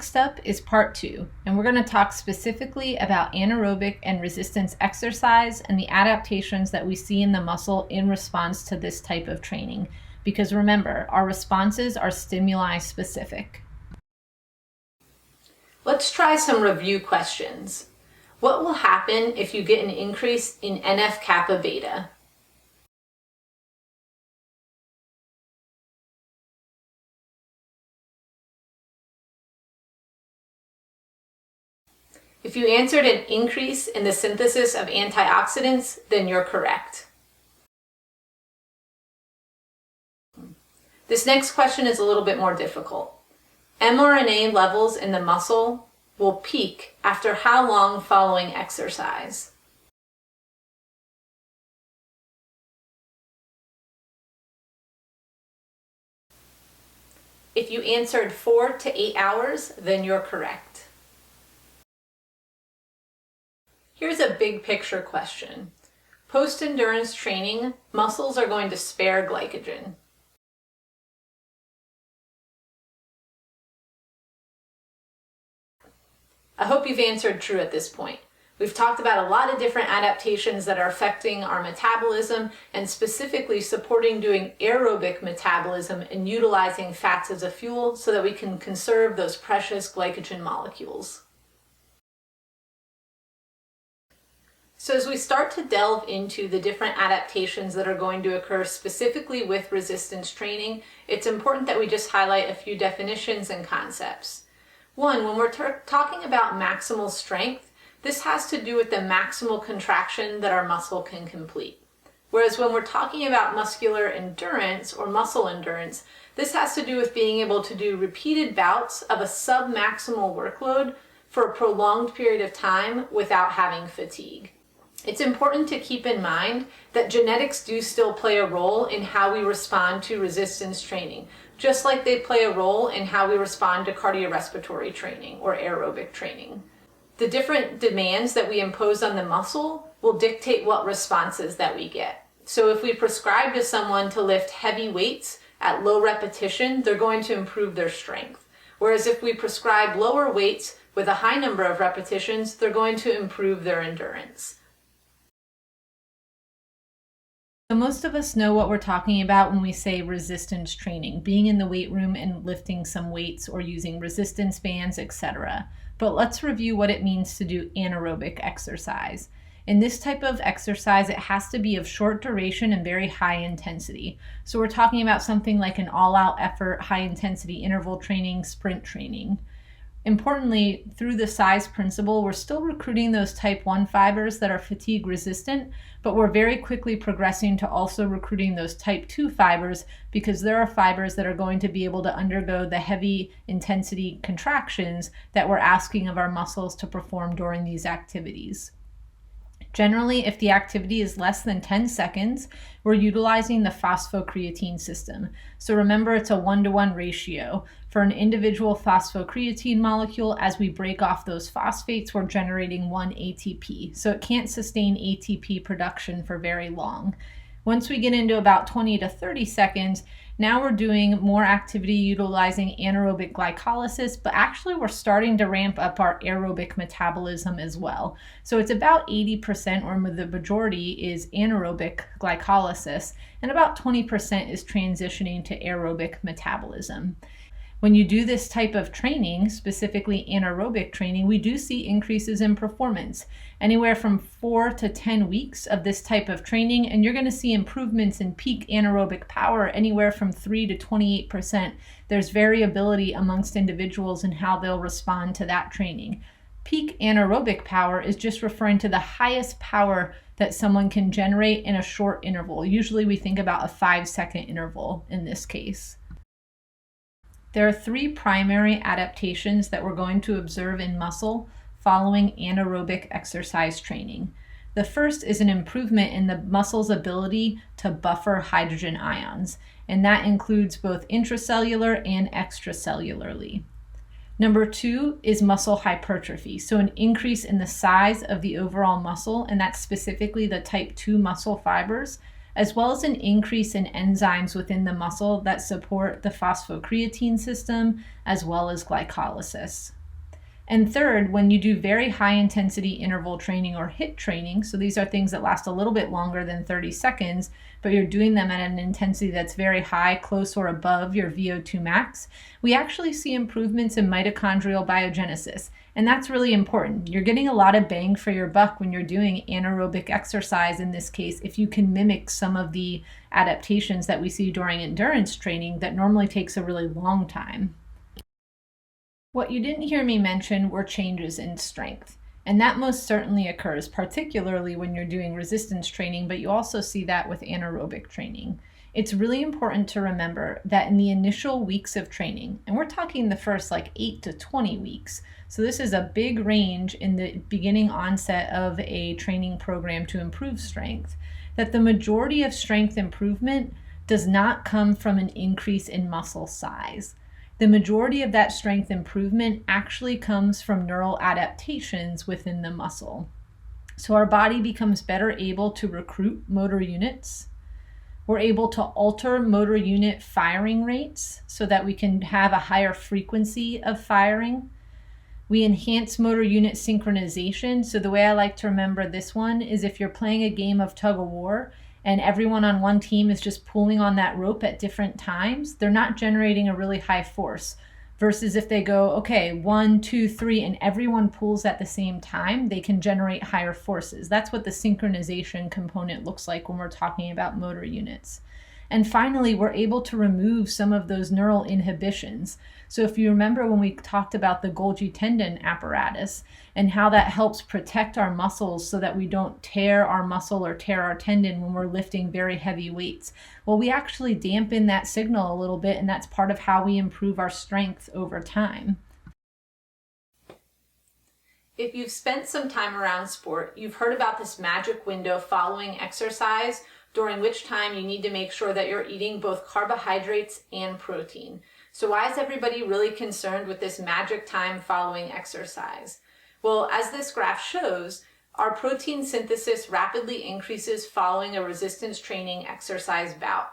Next up is part 2, and we're going to talk specifically about anaerobic and resistance exercise and the adaptations that we see in the muscle in response to this type of training. Because remember, our responses are stimuli specific. Let's try some review questions. What will happen if you get an increase in NF-kappa beta? If you answered an increase in the synthesis of antioxidants, then you're correct. This next question is a little bit more difficult. mRNA levels in the muscle will peak after how long following exercise? If you answered 4 to 8 hours, then you're correct. Here's a big picture question. Post-endurance training, muscles are going to spare glycogen. I hope you've answered true at this point. We've talked about a lot of different adaptations that are affecting our metabolism and specifically supporting doing aerobic metabolism and utilizing fats as a fuel so that we can conserve those precious glycogen molecules. So as we start to delve into the different adaptations that are going to occur specifically with resistance training, it's important that we just highlight a few definitions and concepts. One, when we're talking about maximal strength, this has to do with the maximal contraction that our muscle can complete. Whereas when we're talking about muscular endurance or muscle endurance, this has to do with being able to do repeated bouts of a sub-maximal workload for a prolonged period of time without having fatigue. It's important to keep in mind that genetics do still play a role in how we respond to resistance training, just like they play a role in how we respond to cardiorespiratory training or aerobic training. The different demands that we impose on the muscle will dictate what responses that we get. So if we prescribe to someone to lift heavy weights at low repetition, they're going to improve their strength. Whereas if we prescribe lower weights with a high number of repetitions, they're going to improve their endurance. So most of us know what we're talking about when we say resistance training, being in the weight room and lifting some weights or using resistance bands, etc. But let's review what it means to do anaerobic exercise. In this type of exercise, it has to be of short duration and very high intensity. So we're talking about something like an all-out effort, high intensity interval training, sprint training. Importantly, through the size principle, we're still recruiting those type 1 fibers that are fatigue resistant, but we're very quickly progressing to also recruiting those type 2 fibers because there are fibers that are going to be able to undergo the heavy intensity contractions that we're asking of our muscles to perform during these activities. Generally, if the activity is less than 10 seconds, we're utilizing the phosphocreatine system. So remember, it's a 1-to-1 ratio. For an individual phosphocreatine molecule, as we break off those phosphates, we're generating 1 ATP. So it can't sustain ATP production for very long. Once we get into about 20 to 30 seconds, now we're doing more activity utilizing anaerobic glycolysis, but actually we're starting to ramp up our aerobic metabolism as well. So it's about 80%, or the majority, is anaerobic glycolysis, and about 20% is transitioning to aerobic metabolism. When you do this type of training, specifically anaerobic training, we do see increases in performance, anywhere from 4 to 10 weeks of this type of training, and you're going to see improvements in peak anaerobic power anywhere from 3 to 28%. There's variability amongst individuals in how they'll respond to that training. Peak anaerobic power is just referring to the highest power that someone can generate in a short interval. Usually we think about a 5-second interval in this case. There are 3 primary adaptations that we're going to observe in muscle following anaerobic exercise training. The first is an improvement in the muscle's ability to buffer hydrogen ions, and that includes both intracellular and extracellularly. Number 2 is muscle hypertrophy, so an increase in the size of the overall muscle, and that's specifically the type 2 muscle fibers. as well as an increase in enzymes within the muscle that support the phosphocreatine system, as well as glycolysis. And third, when you do very high intensity interval training or HIIT training, so these are things that last a little bit longer than 30 seconds, but you're doing them at an intensity that's very high, close or above your VO2 max, we actually see improvements in mitochondrial biogenesis. And that's really important. You're getting a lot of bang for your buck when you're doing anaerobic exercise in this case, if you can mimic some of the adaptations that we see during endurance training that normally takes a really long time. What you didn't hear me mention were changes in strength. And that most certainly occurs, particularly when you're doing resistance training, but you also see that with anaerobic training. It's really important to remember that in the initial weeks of training, and we're talking the first 8 to 20 weeks, so this is a big range in the beginning onset of a training program to improve strength, that the majority of strength improvement does not come from an increase in muscle size. The majority of that strength improvement actually comes from neural adaptations within the muscle. So our body becomes better able to recruit motor units. We're able to alter motor unit firing rates so that we can have a higher frequency of firing. We enhance motor unit synchronization. So the way I like to remember this one is if you're playing a game of tug of war, and everyone on one team is just pulling on that rope at different times, they're not generating a really high force. Versus if they go, okay, 1, 2, 3, and everyone pulls at the same time, they can generate higher forces. That's what the synchronization component looks like when we're talking about motor units. And finally, we're able to remove some of those neural inhibitions. So if you remember when we talked about the Golgi tendon apparatus and how that helps protect our muscles so that we don't tear our muscle or tear our tendon when we're lifting very heavy weights, well, we actually dampen that signal a little bit, and that's part of how we improve our strength over time. If you've spent some time around sport, you've heard about this magic window following exercise, during which time you need to make sure that you're eating both carbohydrates and protein. So why is everybody really concerned with this magic time following exercise? Well, as this graph shows, our protein synthesis rapidly increases following a resistance training exercise bout.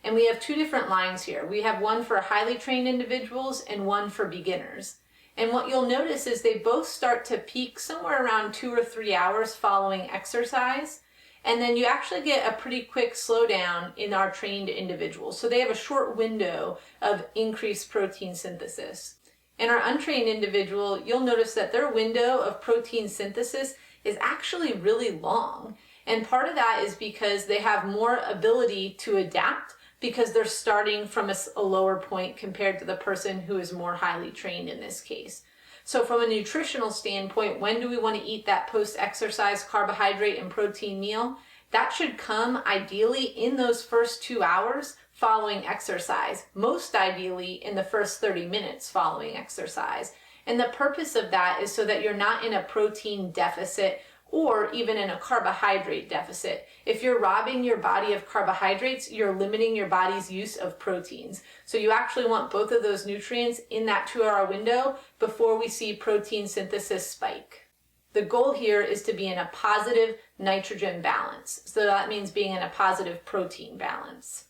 And we have two different lines here. We have one for highly trained individuals and one for beginners. And what you'll notice is they both start to peak somewhere around 2 or 3 hours following exercise. And then you actually get a pretty quick slowdown in our trained individuals. So they have a short window of increased protein synthesis. In our untrained individual, you'll notice that their window of protein synthesis is actually really long. And part of that is because they have more ability to adapt because they're starting from a lower point compared to the person who is more highly trained in this case. So from a nutritional standpoint, when do we want to eat that post-exercise carbohydrate and protein meal? That should come ideally in those first 2 hours following exercise, most ideally in the first 30 minutes following exercise. And the purpose of that is so that you're not in a protein deficit or even in a carbohydrate deficit. If you're robbing your body of carbohydrates, you're limiting your body's use of proteins. So you actually want both of those nutrients in that 2-hour window before we see protein synthesis spike. The goal here is to be in a positive nitrogen balance. So that means being in a positive protein balance.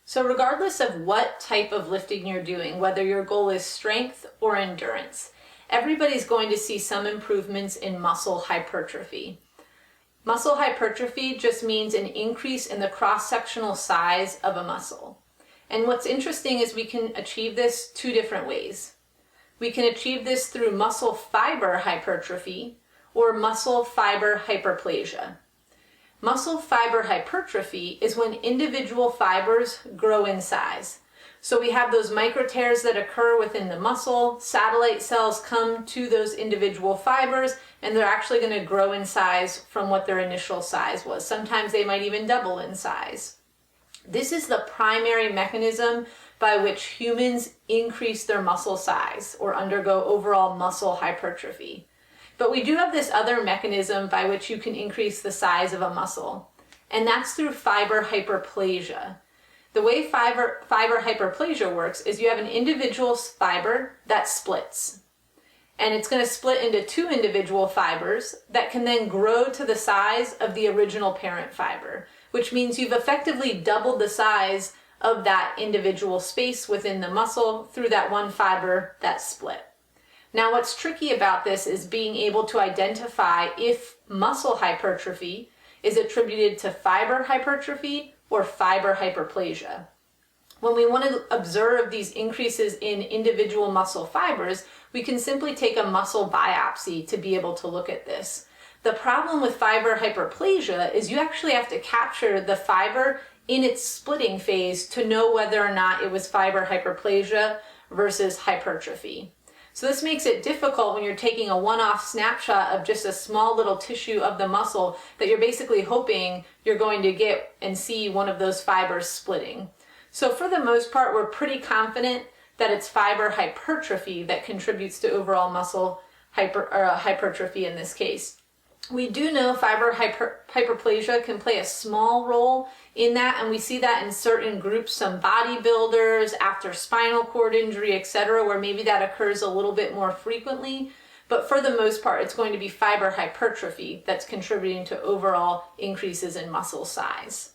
So regardless of what type of lifting you're doing, whether your goal is strength or endurance, everybody's going to see some improvements in muscle hypertrophy. Muscle hypertrophy just means an increase in the cross-sectional size of a muscle. And what's interesting is we can achieve this 2 different ways. We can achieve this through muscle fiber hypertrophy or muscle fiber hyperplasia. Muscle fiber hypertrophy is when individual fibers grow in size. So we have those micro tears that occur within the muscle, satellite cells come to those individual fibers, and they're actually going to grow in size from what their initial size was. Sometimes they might even double in size. This is the primary mechanism by which humans increase their muscle size or undergo overall muscle hypertrophy. But we do have this other mechanism by which you can increase the size of a muscle, and that's through fiber hyperplasia. The way fiber hyperplasia works is you have an individual fiber that splits. and it's going to split into two individual fibers that can then grow to the size of the original parent fiber, which means you've effectively doubled the size of that individual space within the muscle through that one fiber that split. Now, what's tricky about this is being able to identify if muscle hypertrophy is attributed to fiber hypertrophy or fiber hyperplasia. When we want to observe these increases in individual muscle fibers, we can simply take a muscle biopsy to be able to look at this. The problem with fiber hyperplasia is you actually have to capture the fiber in its splitting phase to know whether or not it was fiber hyperplasia versus hypertrophy. So this makes it difficult when you're taking a one-off snapshot of just a small little tissue of the muscle that you're basically hoping you're going to get and see one of those fibers splitting. So for the most part, we're pretty confident that it's fiber hypertrophy that contributes to overall muscle hypertrophy in this case. We do know fiber hyperplasia can play a small role in that, and we see that in certain groups, some bodybuilders, after spinal cord injury, etc., where maybe that occurs a little bit more frequently. But for the most part, it's going to be fiber hypertrophy that's contributing to overall increases in muscle size.